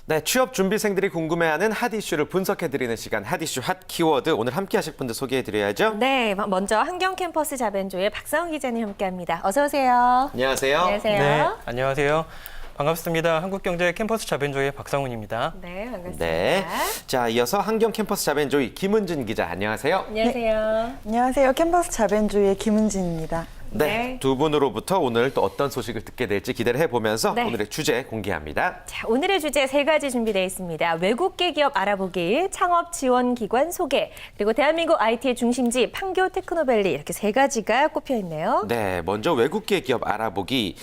네, 취업 준비생들이 궁금해하는 핫 이슈를 분석해드리는 시간, 핫 이슈 핫 키워드. 오늘 함께 하실 분들 소개해드려야죠. 네, 먼저 환경캠퍼스 자벤조의 박상훈 기자님 함께합니다. 어서 오세요. 안녕하세요. 안녕하세요. 네, 안녕하세요. 반갑습니다. 한국경제 캠퍼스 자벤조의 박상훈입니다. 네, 반갑습니다. 네. 자, 이어서 환경 캠퍼스 자벤조이 김은진 기자, 안녕하세요. 안녕하세요. 안녕하세요. 캠퍼스 자벤조의 김은진입니다. 네, 네. 두 분으로부터 오늘 또 어떤 소식을 듣게 될지 기대를 해보면서 네. 오늘의 주제 공개합니다. 자, 오늘의 주제 세 가지 준비되어 있습니다. 외국계 기업 알아보기, 창업 지원 기관 소개, 그리고 대한민국 IT의 중심지 판교 테크노밸리 이렇게 세 가지가 꼽혀 있네요. 네, 먼저 외국계 기업 알아보기.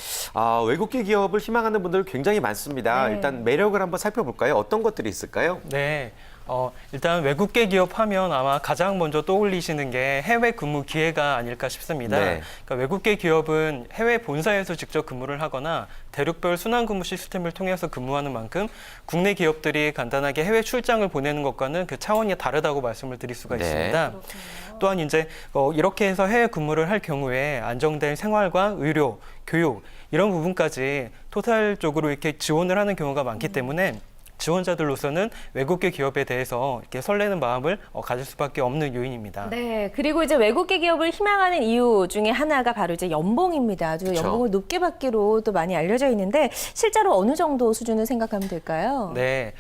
외국계 기업을 희망하는 분들 굉장히 많습니다. 네. 일단 매력을 한번 살펴볼까요? 어떤 것들이 있을까요? 네. 일단 외국계 기업 하면 아마 가장 먼저 떠올리시는 게 해외 근무 기회가 아닐까 싶습니다. 네. 그러니까 외국계 기업은 해외 본사에서 직접 근무를 하거나 대륙별 순환 근무 시스템을 통해서 근무하는 만큼 국내 기업들이 간단하게 해외 출장을 보내는 것과는 그 차원이 다르다고 말씀을 드릴 수가 네. 있습니다. 또한 이제 이렇게 해서 해외 근무를 할 경우에 안정된 생활과 의료, 교육 이런 부분까지 토탈적으로 이렇게 지원을 하는 경우가 많기 때문에 지원자들로서는 외국계 기업에 대해서 이렇게 설레는 마음을 가질 수밖에 없는 요인입니다. 네, 그리고 이제 외국계 기업을 희망하는 이유 중에 하나가 바로 이제 연봉입니다. 아주 그쵸. 연봉을 높게 받기로 또 많이 알려져 있는데 실제로 어느 정도 수준을 생각하면 될까요? 네.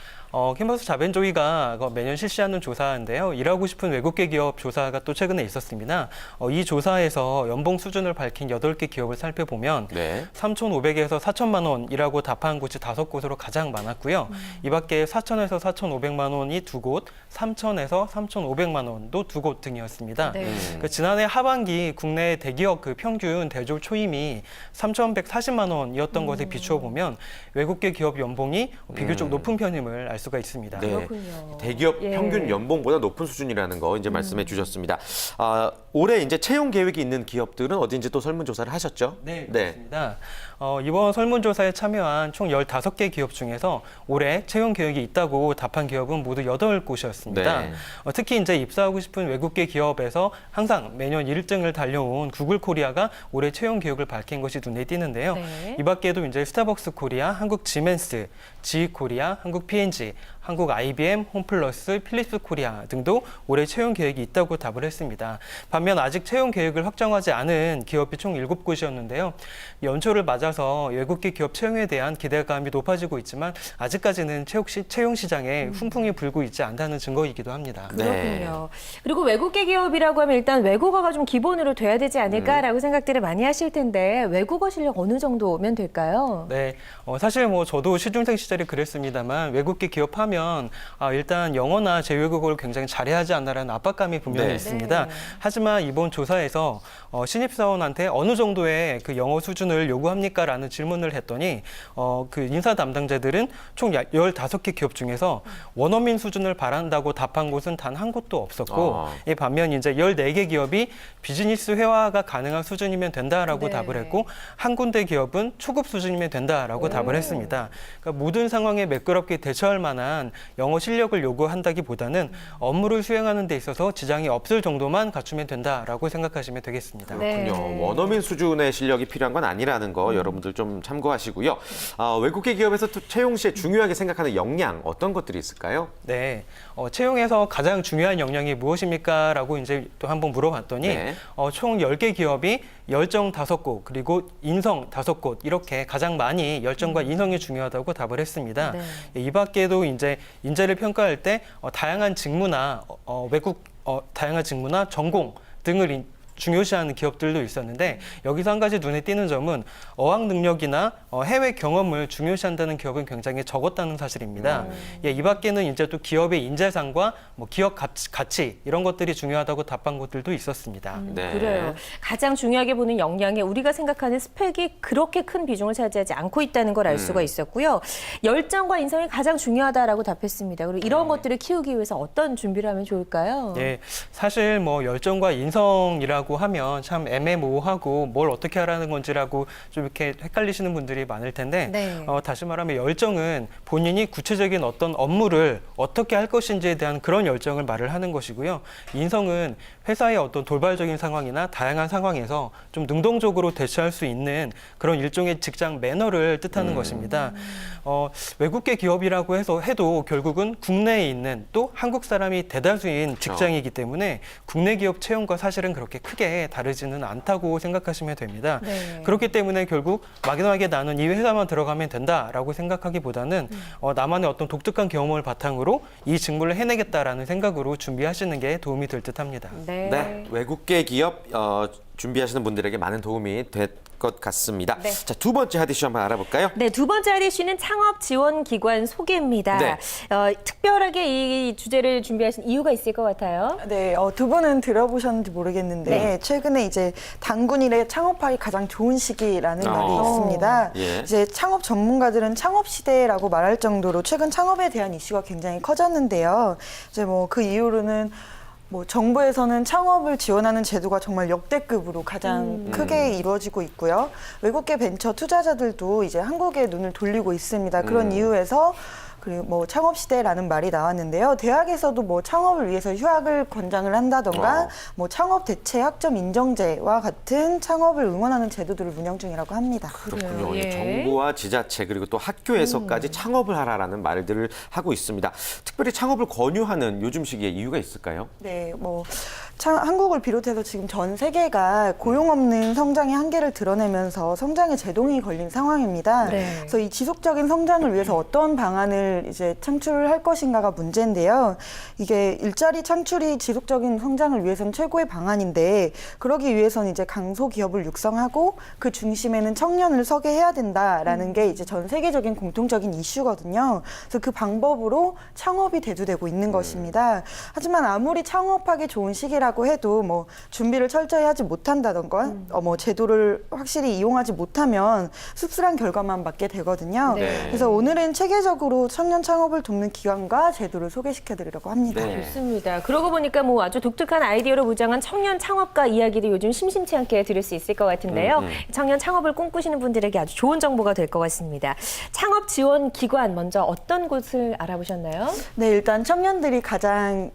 캠퍼스 자벤조이가 매년 실시하는 조사인데요. 일하고 싶은 외국계 기업 조사가 또 최근에 있었습니다. 이 조사에서 연봉 수준을 밝힌 8개 기업을 살펴보면 네. 3,500에서 4천만 원이라고 답한 곳이 5곳으로 가장 많았고요. 이 밖에 4천에서 4,500만 원이 2곳, 3천에서 3,500만 원도 2곳 등이었습니다. 네. 지난해 하반기 국내 대기업 평균 대졸 초임이 3,140만 원이었던 것에 비추어 보면 외국계 기업 연봉이 비교적 높은 편임을 알 수가 있습니다. 네. 그렇군요. 대기업 예. 평균 연봉보다 높은 수준이라는 거 이제 말씀해 주셨습니다. 올해 이제 채용 계획이 있는 기업들은 어딘지 또 설문조사를 하셨죠? 네, 그렇습니다. 이번 설문조사에 참여한 총 15개 기업 중에서 올해 채용 계획이 있다고 답한 기업은 모두 8곳이었습니다. 네. 특히 이제 입사하고 싶은 외국계 기업에서 항상 매년 1등을 달려온 구글 코리아가 올해 채용 계획을 밝힌 것이 눈에 띄는데요. 네. 이 밖에도 이제 스타벅스 코리아, 한국 지멘스, 지이 코리아, 한국 P&G, 한국 IBM, 홈플러스, 필립스 코리아 등도 올해 채용 계획이 있다고 답을 했습니다. 반면 아직 채용 계획을 확정하지 않은 기업이 총 7곳이었는데요. 연초를 맞아서 외국계 기업 채용에 대한 기대감이 높아지고 있지만 아직까지는 채용 시장에 훈풍이 불고 있지 않다는 증거이기도 합니다. 네. 그렇군요. 그리고 외국계 기업이라고 하면 일단 외국어가 좀 기본으로 돼야 되지 않을까라고 생각들을 많이 하실 텐데 외국어 실력 어느 정도면 될까요? 네, 사실 저도 시중생 시절에 그랬습니다만 외국계 기업하면 일단 영어나 제외국어를 굉장히 잘해야 하지 않나라는 압박감이 분명히 네. 있습니다. 네. 하지만 이번 조사에서 신입사원한테 어느 정도의 그 영어 수준을 요구합니까라는 질문을 했더니 그 인사 담당자들은 총 15개 기업 중에서 원어민 수준을 바란다고 답한 곳은 단 한 곳도 없었고 이 반면 이제 14개 기업이 비즈니스 회화가 가능한 수준이면 된다라고 네. 답을 했고 한 군데 기업은 초급 수준이면 된다라고 답을 했습니다. 그러니까 모든 상황에 매끄럽게 대처할 만한 영어 실력을 요구한다기보다는 업무를 수행하는 데 있어서 지장이 없을 정도만 갖추면 된다라고 생각하시면 되겠습니다. 네. 그렇군요. 원어민 수준의 실력이 필요한 건 아니라는 거 여러분들 좀 참고하시고요. 외국계 기업에서 또 채용 시에 중요하게 생각하는 역량 어떤 것들이 있을까요? 네, 채용에서 가장 중요한 역량이 무엇입니까? 라고 이제 또 한번 물어봤더니 네. 총 10개 기업이 열정 5곳 그리고 인성 5곳 이렇게 가장 많이 열정과 인성이 중요하다고 답을 했습니다. 네. 이 밖에도 이제 인재를 평가할 때 다양한 직무나 다양한 직무나 전공 등을 중요시하는 기업들도 있었는데 여기서 한 가지 눈에 띄는 점은 어학 능력이나 해외 경험을 중요시한다는 기업은 굉장히 적었다는 사실입니다. 이 밖에는 이제 또 기업의 인재상과 기업 가치 이런 것들이 중요하다고 답한 곳들도 있었습니다. 네. 그래요. 가장 중요하게 보는 역량에 우리가 생각하는 스펙이 그렇게 큰 비중을 차지하지 않고 있다는 걸 알 수가 있었고요. 열정과 인성이 가장 중요하다라고 답했습니다. 그리고 이런 것들을 키우기 위해서 어떤 준비를 하면 좋을까요? 예, 사실 열정과 인성이라고 전공이라고 하면 참 애매모호하고 뭘 어떻게 하라는 건지라고 좀 이렇게 헷갈리시는 분들이 많을 텐데 네. 다시 말하면 열정은 본인이 구체적인 어떤 업무를 어떻게 할 것인지에 대한 그런 열정을 말을 하는 것이고요. 인성은 회사의 어떤 돌발적인 상황이나 다양한 상황에서 좀 능동적으로 대처할 수 있는 그런 일종의 직장 매너를 뜻하는 것입니다. 외국계 기업이라고 해도 결국은 국내에 있는 또 한국 사람이 대다수인 직장이기 때문에 국내 기업 채용과 사실은 그렇게 크게 다르지는 않다고 생각하시면 됩니다. 네. 그렇기 때문에 결국 막연하게 나는 이 회사만 들어가면 된다라고 생각하기보다는 나만의 어떤 독특한 경험을 바탕으로 이 직무를 해내겠다라는 생각으로 준비하시는 게 도움이 될 듯합니다. 네. 네, 외국계 기업 준비하시는 분들에게 많은 도움이 될 것 같습니다. 네. 자, 두 번째 핫 이슈 한번 알아볼까요? 네, 두 번째 할 이슈는 창업 지원 기관 소개입니다. 네. 특별하게 이 주제를 준비하신 이유가 있을 것 같아요. 네, 두 분은 들어보셨는지 모르겠는데 네. 최근에 이제 단군일에 창업하기 가장 좋은 시기라는 말이 있습니다. 예. 이제 창업 전문가들은 창업 시대라고 말할 정도로 최근 창업에 대한 이슈가 굉장히 커졌는데요. 이제 뭐 그 이유로는 정부에서는 창업을 지원하는 제도가 정말 역대급으로 가장 크게 이루어지고 있고요. 외국계 벤처 투자자들도 이제 한국에 눈을 돌리고 있습니다. 그런 이유에서 그리고 창업 시대라는 말이 나왔는데요. 대학에서도 창업을 위해서 휴학을 권장을 한다던가 창업 대체 학점 인정제와 같은 창업을 응원하는 제도들을 운영 중이라고 합니다. 그렇군요. 그래요. 예. 정부와 지자체 그리고 또 학교에서까지 창업을 하라라는 말들을 하고 있습니다. 특별히 창업을 권유하는 요즘 시기에 이유가 있을까요? 네, 한국을 비롯해서 지금 전 세계가 고용 없는 성장의 한계를 드러내면서 성장의 제동이 걸린 상황입니다. 네. 그래서 이 지속적인 성장을 위해서 어떤 방안을 이제 창출할 것인가가 문제인데요. 이게 일자리 창출이 지속적인 성장을 위해서는 최고의 방안인데 그러기 위해서는 이제 강소 기업을 육성하고 그 중심에는 청년을 서게 해야 된다라는 게 이제 전 세계적인 공통적인 이슈거든요. 그래서 그 방법으로 창업이 대두되고 있는 것입니다. 하지만 아무리 창업하기 좋은 시기라고 해도 준비를 철저히 하지 못한다던가 제도를 확실히 이용하지 못하면 씁쓸한 결과만 맞게 되거든요. 네. 그래서 오늘은 체계적으로 청년 창업을 돕는 기관과 제도를 소개시켜드리려고 합니다. 네. 좋습니다. 그러고 보니까 아주 독특한 아이디어로 무장한 청년 창업가 이야기도 요즘 심심치 않게 들을 수 있을 것 같은데요. 청년 창업을 꿈꾸시는 분들에게 아주 좋은 정보가 될 것 같습니다. 창업 지원 기관 먼저 어떤 곳을 알아보셨나요? 네, 일단 청년들이 가장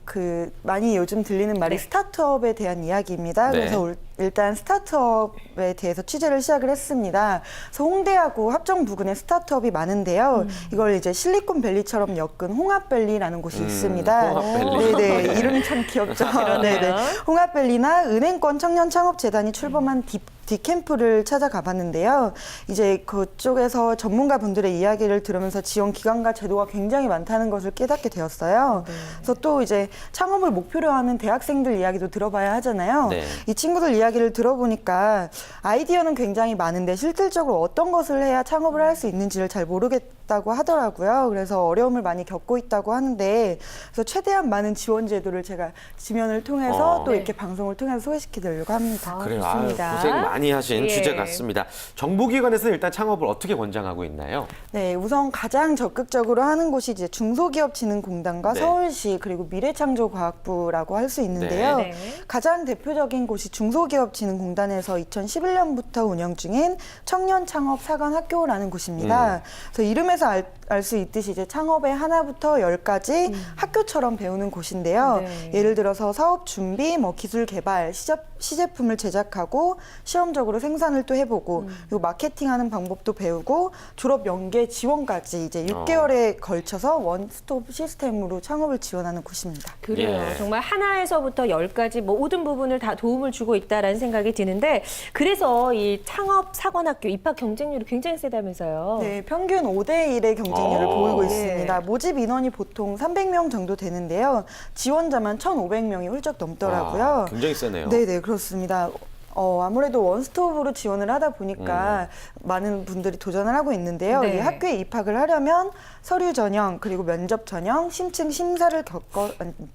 많이 요즘 들리는 말이 네. 스타트업에 대한 이야기입니다. 네. 그래서 일단 스타트업에 대해서 취재를 시작을 했습니다. 그래서 홍대하고 합정 부근에 스타트업이 많은데요. 이걸 이제 실리콘밸리처럼 엮은 홍합밸리라는 곳이 있습니다. 홍합밸리. 네네, 이름이 참 귀엽죠. 네네. 홍합밸리나 은행권 청년창업재단이 출범한 디캠프를 찾아가 봤는데요. 이제 그쪽에서 전문가분들의 이야기를 들으면서 지원 기관과 제도가 굉장히 많다는 것을 깨닫게 되었어요. 네. 그래서 또 이제 창업을 목표로 하는 대학생들 이야기도 들어봐야 하잖아요. 네. 이 친구들 이야기를 들어보니까 아이디어는 굉장히 많은데 실질적으로 어떤 것을 해야 창업을 할 수 있는지를 잘 모르겠다고 하더라고요. 그래서 어려움을 많이 겪고 있다고 하는데 그래서 최대한 많은 지원 제도를 제가 지면을 통해서 또 네. 이렇게 방송을 통해서 소개시켜드리려고 합니다. 그래요. 좋습니다. 고생 많이 하신 예. 주제 같습니다. 정부기관에서는 일단 창업을 어떻게 권장하고 있나요? 네, 우선 가장 적극적으로 하는 곳이 이제 중소기업진흥공단과 네. 서울시 그리고 미래창조과학부라고 할 수 있는데요. 네. 가장 대표적인 곳이 중소기업진흥공단에서 2011년부터 운영 중인 청년창업사관학교라는 곳입니다. 그래서 이름에서 알 수 있듯이 이제 창업의 하나부터 10까지 학교처럼 배우는 곳인데요. 네. 예를 들어서 사업 준비, 기술 개발, 시제품을 제작하고 시험적으로 생산을 또 해보고 그리고 마케팅하는 방법도 배우고 졸업 연계 지원까지 이제 6개월에 걸쳐서 원스톱 시스템으로 창업을 지원하는 곳입니다. 그래요. 예. 정말 하나에서부터 10까지 모든 부분을 다 도움을 주고 있다라는 생각이 드는데 그래서 이 창업 사관학교 입학 경쟁률이 굉장히 세다면서요. 네, 평균 5대1의 경쟁률을 보이고 있습니다. 모집 인원이 보통 300명 정도 되는데요. 지원자만 1,500명이 훌쩍 넘더라고요. 굉장히 세네요. 네네, 그렇습니다. 아무래도 원스톱으로 지원을 하다 보니까 많은 분들이 도전을 하고 있는데요. 네. 이 학교에 입학을 하려면 서류 전형 그리고 면접 전형, 심층 심사를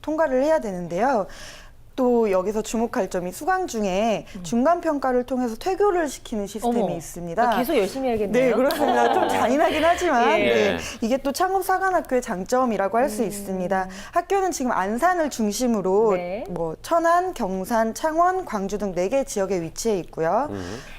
통과를 해야 되는데요. 또 여기서 주목할 점이 수강 중에 중간 평가를 통해서 퇴교를 시키는 시스템이 어머, 있습니다. 계속 열심히 해야겠네요. 네, 그렇습니다. 좀 잔인하긴 하지만 예. 네, 이게 또 창업사관학교의 장점이라고 할 수 있습니다. 학교는 지금 안산을 중심으로 네. 뭐 천안, 경산, 창원, 광주 등 4개 지역에 위치해 있고요.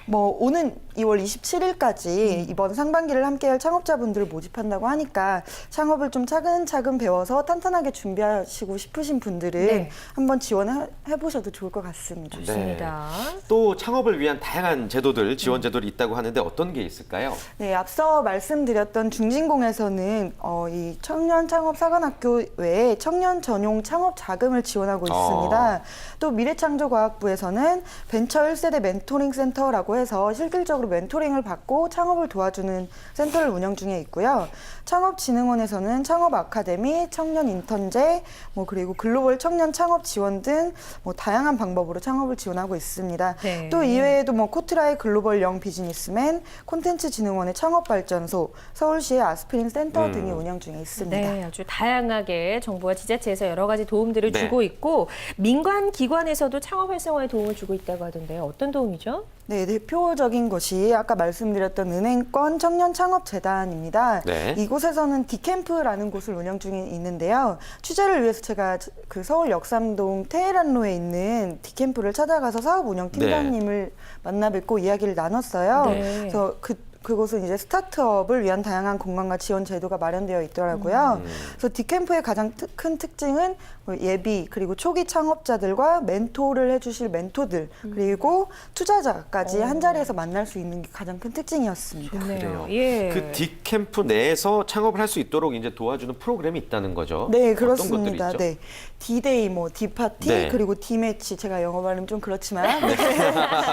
뭐 오는 2월 27일까지 이번 상반기를 함께할 창업자분들을 모집한다고 하니까 창업을 좀 차근차근 배워서 탄탄하게 준비하시고 싶으신 분들은 네. 한번 지원해 보셔도 좋을 것 같습니다. 좋습니다. 또 창업을 위한 다양한 제도들, 지원 제도들이 있다고 하는데 어떤 게 있을까요? 네, 앞서 말씀드렸던 중진공에서는 이 청년 창업 사관학교 외에 청년 전용 창업 자금을 지원하고 있습니다. 또 미래창조과학부에서는 벤처 1세대 멘토링 센터라고 해서 실질적으로 멘토링을 받고 창업을 도와주는 센터를 운영 중에 있고요. 창업진흥원에서는 창업 아카데미, 청년 인턴제, 뭐 그리고 글로벌 청년 창업 지원 등 뭐 다양한 방법으로 창업을 지원하고 있습니다. 네. 또 이외에도 뭐 코트라의 글로벌 영 비즈니스맨, 콘텐츠진흥원의 창업발전소, 서울시의 아스피린 센터 등이 운영 중에 있습니다. 네, 아주 다양하게 정부와 지자체에서 여러 가지 도움들을 네. 주고 있고 민간 기관에서도 창업 활성화에 도움을 주고 있다고 하던데요. 어떤 도움이죠? 네, 대표적인 것이 아까 말씀드렸던 은행권 청년창업재단입니다. 네. 이곳에서는 디캠프라는 곳을 운영 중에 있는데요. 취재를 위해서 제가 그 서울 역삼동 테헤란로에 있는 디캠프를 찾아가서 사업 운영 팀장님을 만나 뵙고 이야기를 나눴어요. 네. 그래서 그곳은 이제 스타트업을 위한 다양한 공간과 지원 제도가 마련되어 있더라고요. 그래서 디캠프의 가장 큰 특징은 뭐 예비 그리고 초기 창업자들과 멘토를 해주실 멘토들 그리고 투자자까지 한 자리에서 만날 수 있는 게 가장 큰 특징이었습니다. 좋네요. 예. 그 딕캠프 내에서 창업을 할 수 있도록 이제 도와주는 프로그램이 있다는 거죠? 네, 어떤 그렇습니다. 것들이 있죠? 네. 디데이, 뭐 디파티, 네. 그리고 디매치, 제가 영어 발음 좀 그렇지만 네.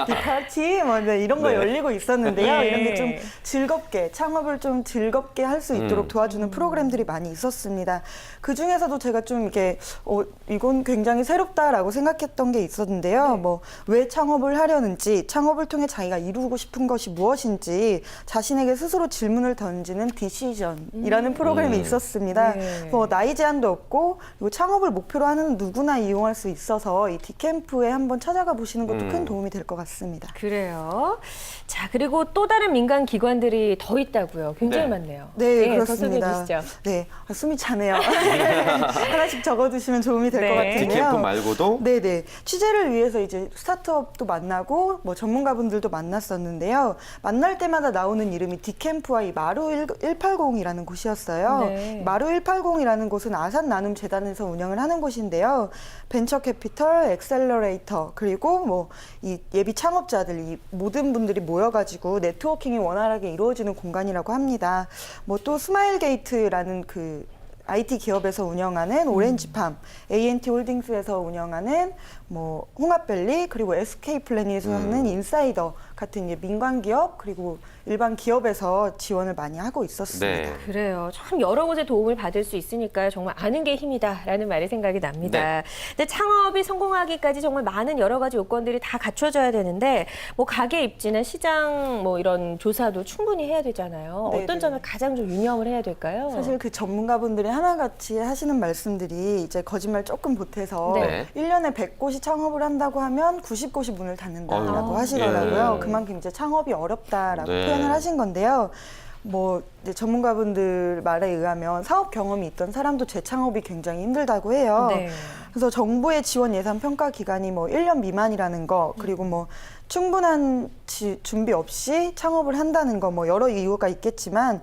디파티, 뭐 네, 이런 거 네. 열리고 있었는데요. 네. 이런 게 좀 즐겁게 창업을 좀 즐겁게 할 수 있도록 도와주는 프로그램들이 많이 있었습니다. 그 중에서도 제가 좀 이게 이건 굉장히 새롭다라고 생각했던 게 있었는데요. 뭐 왜 창업을 하려는지, 창업을 통해 자기가 이루고 싶은 것이 무엇인지 자신에게 스스로 질문을 던지는 디시전이라는 프로그램이 있었습니다. 네. 뭐 나이 제한도 없고 그리고 창업을 목표로 하는 누구나 이용할 수 있어서 이 디캠프에 한번 찾아가 보시는 것도 큰 도움이 될 것 같습니다. 그래요. 자, 그리고 또 다른 민간 기관들이 더 있다고요. 굉장히 네. 많네요. 네, 더 그렇습니다. 소개해 주시죠. 네, 숨이 차네요. 하나씩 적어두시면 도움이 될 것 네. 같은데요. 딕캠프 말고도 네네. 취재를 위해서 이제 스타트업도 만나고 뭐 전문가분들도 만났었는데요. 만날 때마다 나오는 이름이 디캠프와 이 마루 180이라는 곳이었어요. 네. 마루 180이라는 곳은 아산 나눔 재단에서 운영을 하는 곳인데요. 벤처 캐피털, 엑셀러레이터, 그리고 뭐 이 예비 창업자들, 이 모든 분들이 모여가지고 네트워킹이 원활하게 이루어지는 공간이라고 합니다. 뭐 또 스마일 게이트라는 그 IT 기업에서 운영하는 오렌지팜, ANT 홀딩스에서 운영하는 뭐 홍합밸리, 그리고 SK 플래닛에서 하는 인사이더 같은 이제 민간 기업 그리고 일반 기업에서 지원을 많이 하고 있었습니다. 네. 그래요. 참 여러 곳에 도움을 받을 수 있으니까 정말 아는 게 힘이다라는 말이 생각이 납니다. 네. 근데 창업이 성공하기까지 정말 많은 여러 가지 요건들이 다 갖춰져야 되는데 뭐 가게 입지나 시장 뭐 이런 조사도 충분히 해야 되잖아요. 네네. 어떤 점을 가장 좀 유념을 해야 될까요? 사실 그 전문가분들이 하나같이 하시는 말씀들이 이제 거짓말 조금 보태서 네. 1년에 100곳이 창업을 한다고 하면 90곳이 문을 닫는다라고 아유, 하시더라고요. 예. 그만큼 이제 창업이 어렵다라고 네. 표현을 하신 건데요. 뭐 이제 전문가분들 말에 의하면 사업 경험이 있던 사람도 재창업이 굉장히 힘들다고 해요. 네. 그래서 정부의 지원 예산 평가 기간이 뭐 1년 미만이라는 거, 그리고 뭐 충분한 준비 없이 창업을 한다는 거, 뭐 여러 이유가 있겠지만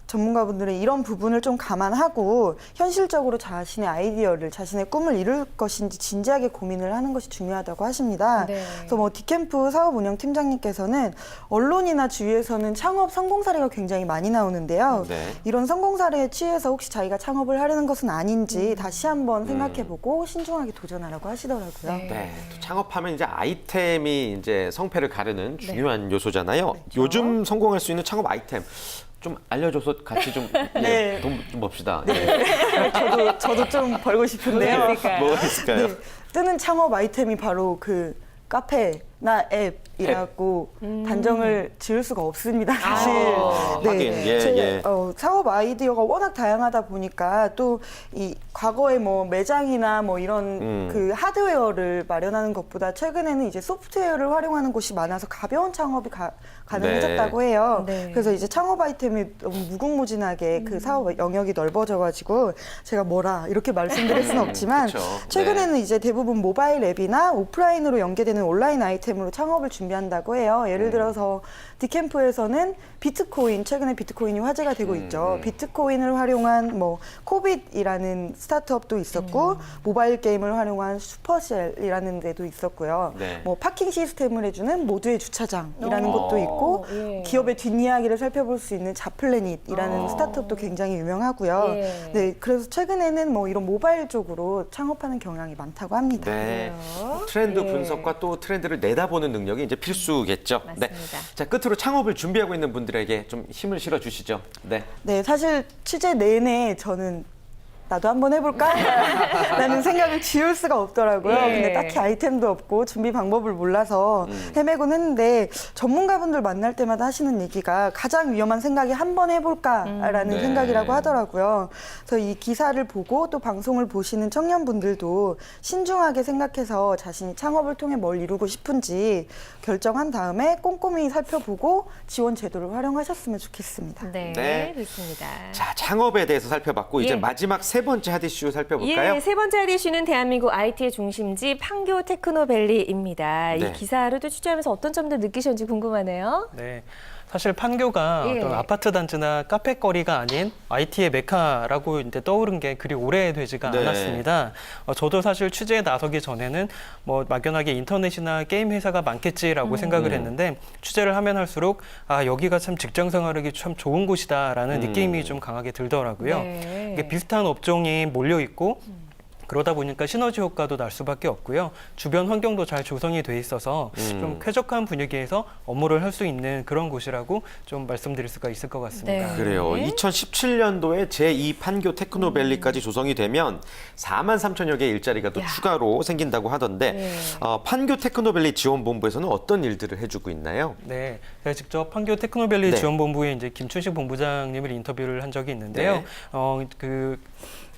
전문가분들은 이런 부분을 좀 감안하고 현실적으로 자신의 아이디어를, 자신의 꿈을 이룰 것인지 진지하게 고민을 하는 것이 중요하다고 하십니다. 네. 그래서 뭐 디캠프 사업 운영 팀장님께서는 언론이나 주위에서는 창업 성공 사례가 굉장히 많이 나오는데요. 네. 이런 성공 사례에 취해서 혹시 자기가 창업을 하려는 것은 아닌지 다시 한번 생각해보고 신중하게 도전하라고 하시더라고요. 네. 네, 또 창업하면 이제 아이템이 이제 성패를 가르는 중요한 요소잖아요. 그렇죠. 요즘 성공할 수 있는 창업 아이템 좀 알려줘서 같이 좀 네. 돈 좀 봅시다. 저도 좀 벌고 싶은데요. 뭐가 있을까요? 뭐가 있을까요? 네, 뜨는 창업 아이템이 바로 그 카페나 앱, 앱이라고 단정을 지을 수가 없습니다, 사실. 하긴, 예, 예. 사업 아이디어가 워낙 다양하다 보니까 또 이 과거에 뭐 매장이나 뭐 이런 그 하드웨어를 마련하는 것보다 최근에는 이제 소프트웨어를 활용하는 곳이 많아서 가벼운 창업이 가능해졌다고 해요. 네. 그래서 이제 창업 아이템이 너무 무궁무진하게 그 사업 영역이 넓어져가지고 제가 뭐라 이렇게 말씀드릴 수는 없지만 그쵸. 최근에는 이제 대부분 모바일 앱이나 오프라인으로 연계되는 온라인 아이템으로 창업을 준비한다고 해요. 예를 들어서 디캠프에서는 비트코인, 최근에 비트코인이 화제가 되고 있죠. 비트코인을 활용한 뭐 코빗이라는 스타트업도 있었고 모바일 게임을 활용한 슈퍼셀이라는 데도 있었고요. 네. 뭐 파킹 시스템을 해주는 모두의 주차장이라는 곳도 있고 예. 기업의 뒷이야기를 살펴볼 수 있는 자플래닛이라는 스타트업도 굉장히 유명하고요. 예. 네, 그래서 최근에는 뭐 이런 모바일 쪽으로 창업하는 경향이 많다고 합니다. 네. 그래요? 트렌드 예. 분석과 또 트렌드를 내다보는 능력이 이제 필수겠죠. 네. 맞습니다. 자, 끝으로 창업을 준비하고 있는 분들에게 좀 힘을 실어 주시죠. 네. 네, 사실 취재 내내 저는 나도 한번 해볼까? 라는 생각을 지울 수가 없더라고요. 예. 근데 딱히 아이템도 없고 준비 방법을 몰라서 헤매곤 했는데 전문가분들 만날 때마다 하시는 얘기가 가장 위험한 생각이 한번 해볼까라는 네. 생각이라고 하더라고요. 그래서 이 기사를 보고 또 방송을 보시는 청년분들도 신중하게 생각해서 자신이 창업을 통해 뭘 이루고 싶은지 결정한 다음에 꼼꼼히 살펴보고 지원 제도를 활용하셨으면 좋겠습니다. 네, 네. 좋습니다. 자, 창업에 대해서 살펴봤고 이제 예. 마지막 세 번째 핫 이슈 살펴볼까요? 예, 세 번째 할 이슈는 대한민국 IT의 중심지 판교 테크노밸리입니다. 네. 이 기사로도 취재하면서 어떤 점들 느끼셨는지 궁금하네요. 네. 사실 판교가 예. 어떤 아파트 단지나 카페 거리가 아닌 IT의 메카라고 이제 떠오른 게 그리 오래되지가 네. 않았습니다. 저도 사실 취재에 나서기 전에는 뭐 막연하게 인터넷이나 게임 회사가 많겠지라고 생각을 했는데 취재를 하면 할수록 아, 여기가 참 직장 생활하기 참 좋은 곳이다라는 느낌이 좀 강하게 들더라고요. 네. 이게 비슷한 업종이 몰려 있고 그러다 보니까 시너지 효과도 날 수밖에 없고요. 주변 환경도 잘 조성이 돼 있어서 좀 쾌적한 분위기에서 업무를 할 수 있는 그런 곳이라고 좀 말씀드릴 수가 있을 것 같습니다. 네. 그래요. 2017년도에 제2 판교 테크노밸리까지 조성이 되면 4만 3천여 개의 일자리가 또 야. 추가로 생긴다고 하던데 네. 판교 테크노밸리 지원본부에서는 어떤 일들을 해주고 있나요? 네, 제가 직접 판교 테크노밸리 네. 지원본부에 이제 김춘식 본부장님을 인터뷰를 한 적이 있는데요. 네. 그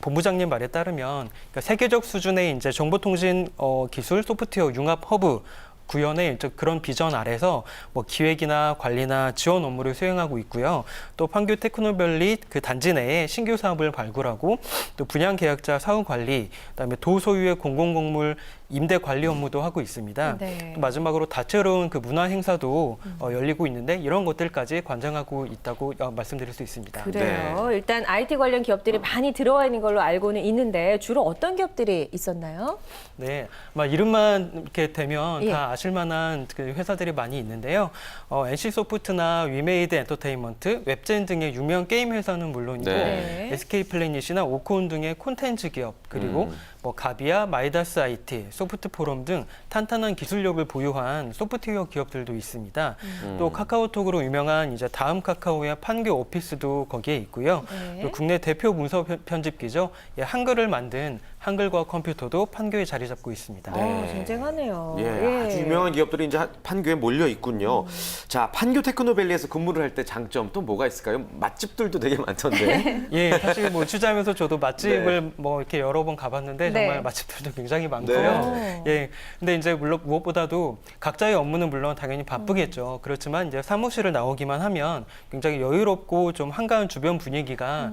본부장님 말에 따르면 그러니까 세계적 수준의 이제 정보통신 기술 소프트웨어 융합 허브 구현의 그런 비전 아래서 뭐 기획이나 관리나 지원 업무를 수행하고 있고요. 또 판교 테크노밸리 그 단지 내에 신규 사업을 발굴하고 또 분양 계약자 사후 관리, 그다음에 도 소유의 공공건물 임대 관리 업무도 하고 있습니다. 네. 또 마지막으로 다채로운 그 문화 행사도 열리고 있는데 이런 것들까지 관장하고 있다고 말씀드릴 수 있습니다. 그래요. 일단 IT 관련 기업들이 많이 들어와 있는 걸로 알고는 있는데 주로 어떤 기업들이 있었나요? 네, 이름만 이렇게 되면 예. 다 아실 만한 그 회사들이 많이 있는데요. NC소프트나 위메이드 엔터테인먼트, 웹젠 등의 유명 게임 회사는 물론이고 네. SK 플래닛이나 오콘 등의 콘텐츠 기업 그리고 뭐 가비아, 마이다스 IT, 소프트포럼 등 탄탄한 기술력을 보유한 소프트웨어 기업들도 있습니다. 또 카카오톡으로 유명한 이제 다음 카카오의 판교 오피스도 거기에 있고요. 네. 또 국내 대표 문서 편집기죠. 한글을 만든 한글과 컴퓨터도 판교에 자리 잡고 있습니다. 쟁쟁하네요. 예, 아주 유명한 기업들이 이제 판교에 몰려 있군요. 자, 판교 테크노밸리에서 근무를 할 때 장점 또 뭐가 있을까요? 맛집들도 되게 많던데. 예, 사실 뭐 취재하면서 저도 맛집을 뭐 이렇게 여러 번 가봤는데 네. 정말 맛집들도 굉장히 많고요. 네. 예, 근데 이제 물론 무엇보다도 각자의 업무는 물론 당연히 바쁘겠죠. 그렇지만 이제 사무실을 나오기만 하면 굉장히 여유롭고 좀 한가한 주변 분위기가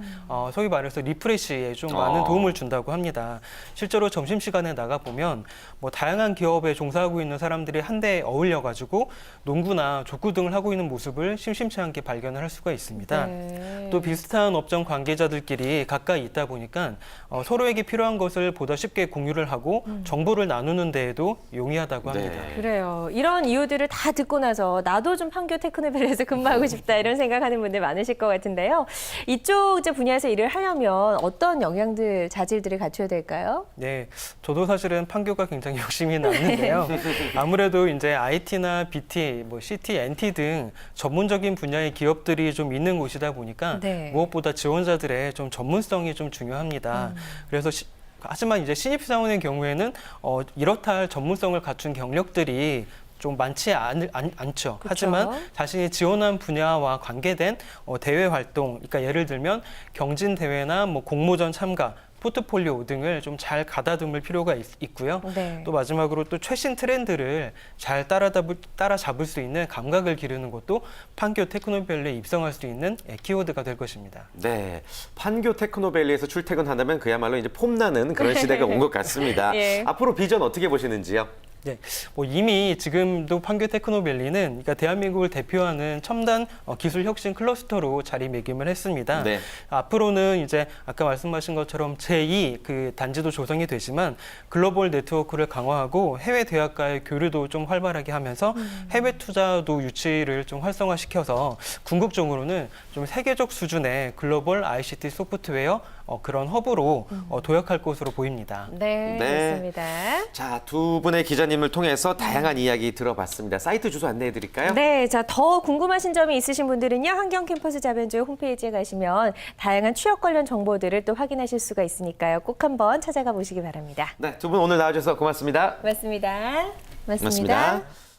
소위 말해서 리프레시에 좀 많은 도움을 준다고 합니다. 실제로 점심시간에 나가보면 뭐 다양한 기업에 종사하고 있는 사람들이 한데 어울려가지고 농구나 족구 등을 하고 있는 모습을 심심치 않게 발견을 할 수가 있습니다. 네. 또 비슷한 업종 관계자들끼리 가까이 있다 보니까 서로에게 필요한 것을 보다 쉽게 공유를 하고 정보를 나누는 데에도 용이하다고 합니다. 네. 그래요. 이런 이유들을 다 듣고 나서 나도 좀 판교 테크노밸리에서 근무하고 싶다 이런 생각하는 분들 많으실 것 같은데요. 이쪽 이제 분야에서 일을 하려면 어떤 역량들, 자질들을 갖춰야 될까요? 네, 저도 사실은 판교가 굉장히 욕심이 났는데요. 아무래도 이제 IT나 BT, 뭐 CT, NT 등 전문적인 분야의 기업들이 좀 있는 곳이다 보니까 네. 무엇보다 지원자들의 좀 전문성이 좀 중요합니다. 그래서 하지만 이제 신입사원의 경우에는 이렇다 할 전문성을 갖춘 경력들이 좀 많지 않죠. 하지만 자신이 지원한 분야와 관계된 대외 활동, 그러니까 예를 들면 경진 대회나 뭐 공모전 참가, 포트폴리오 등을 좀 잘 가다듬을 필요가 있고요. 네. 또 마지막으로 또 최신 트렌드를 잘 따라잡을 수 있는 감각을 기르는 것도 판교 테크노밸리에 입성할 수 있는 키워드가 될 것입니다. 네, 판교 테크노밸리에서 출퇴근한다면 그야말로 이제 폼나는 그런 시대가 온 것 같습니다. 예. 앞으로 비전 어떻게 보시는지요? 네, 뭐 이미 지금도 판교 테크노밸리는 그러니까 대한민국을 대표하는 첨단 기술 혁신 클러스터로 자리매김을 했습니다. 네. 앞으로는 이제 아까 말씀하신 것처럼 제2 그 단지도 조성이 되지만 글로벌 네트워크를 강화하고 해외 대학과의 교류도 좀 활발하게 하면서 해외 투자도 유치를 좀 활성화시켜서 궁극적으로는 좀 세계적 수준의 글로벌 ICT 소프트웨어 그런 허브로 도약할 것으로 보입니다. 네, 네. 좋습니다. 자, 두 분의 기자님을 통해서 다양한 이야기 들어봤습니다. 사이트 주소 안내해 드릴까요? 네, 자, 더 궁금하신 점이 있으신 분들은요, 환경 캠퍼스 자변조의 홈페이지에 가시면 다양한 취업 관련 정보들을 또 확인하실 수가 있으니까요. 꼭 한번 찾아가 보시기 바랍니다. 네, 두 분 오늘 나와주셔서 고맙습니다. 고맙습니다. 고맙습니다.